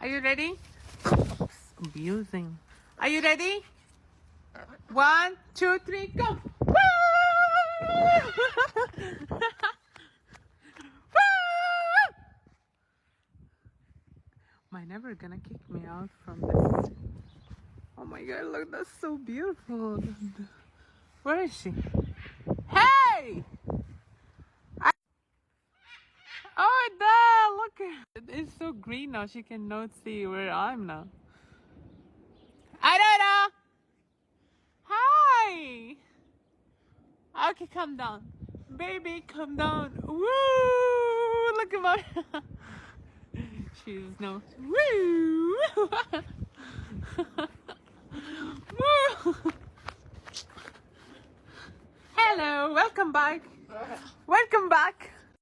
Are you ready? Oops, abusing. Are you ready? 1, 2, 3, go! Woo! My never gonna kick me out from this. Oh my god, look, that's so beautiful. Where is she? Hey! Oh, there! Look, it's so green now. She cannot see where I'm now. Aurora! Hi! Okay, calm down. Baby, calm down. Woo! Look at my... She's no... Woo! Woo! Hello, welcome back. Welcome back.